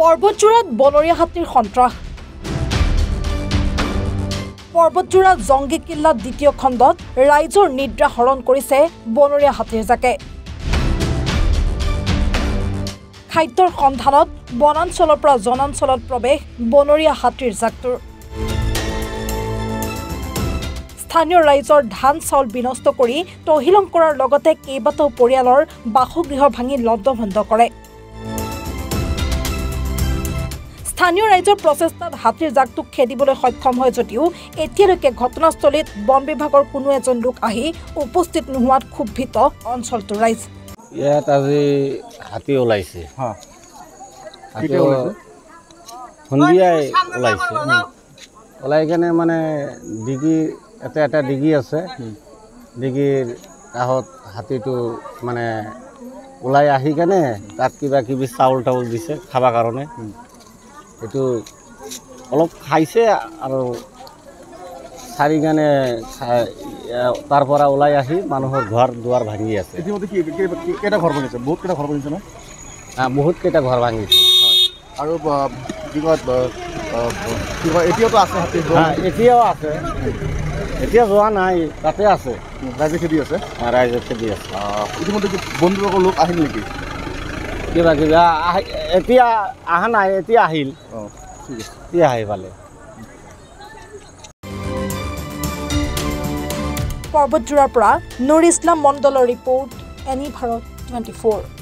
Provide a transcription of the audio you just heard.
পৰ্বতজোৰাত বনৰীয়া হাতীৰ সন্ত্ৰাস পৰ্বতজোৰা জংগী কিল্লাত দ্বিতীয় খণ্ডত ৰাইজৰ নিদ্ৰা হৰণ কৰিছে বনৰীয়া হাতীৰ জাকে খাদ্যৰ সন্ধানত বনাঞ্চলৰ পৰা জনাঞ্চলত প্ৰৱেশ বনৰীয়া হাতীৰ জাকটোৰ স্থানীয় ৰাইজৰ ধান চাউল বিনষ্ট কৰি তহিলং কৰাৰ লগতে কেইবাটাও পৰিয়ালৰ বাসগৃহ ভাঙি লণ্ডভণ্ড কৰে স্থানীয় ৰাইজৰ প্ৰচেষ্টাত হাতীৰ জাকটোক খেদিবলৈ সক্ষম হয় যদিও এতিয়ালৈকে ঘটনাস্থলীত বন বিভাগৰ কোনো এজন লোক আহি উপস্থিত নোহোৱাত ক্ষুব্ধিত অঞ্চলটোৰ ৰাইজ ইয়াত আজি হাতী ওলাইছে সন্ধিয়াই ওলাইছে ওলাই কেনে মানে ডিগি এটা ডিগি আছে ডিগিৰ কাষত হাতীটো মানে ওলাই আহি কেনে তাত কিবা কিবি চাউল টাউল দিছে খাব কাৰণে এইটো অলপ খাইছে আৰু চাৰি কেনে তাৰ পৰা ওলাই আহি মানুহৰ ঘৰ দুৱাৰ ভাঙি আছে কেইটা ঘৰ ভাঙিছে বহুত কেইটা ঘৰ ভাঙিছে ন বহুত কেইটা ঘৰ ভাঙিছে আৰু কি কয় এতিয়াওতো আছে হাতী এতিয়াও আছে এতিয়া যোৱা নাই তাতে আছে ৰাইজে খেদি আছে ৰাইজে খেদি আছে ইতিমধ্যে বন বিভাগৰ লোক আহিল নেকি কিবা কিবা এতিয়া অহা নাই এতিয়া আহিল ঠিক আছে এতিয়া আহি পালে পৰ্বতজোৰাৰ পৰা নুৰ ইছলাম মণ্ডলৰ ৰিপৰ্ট এনি ভাৰত 24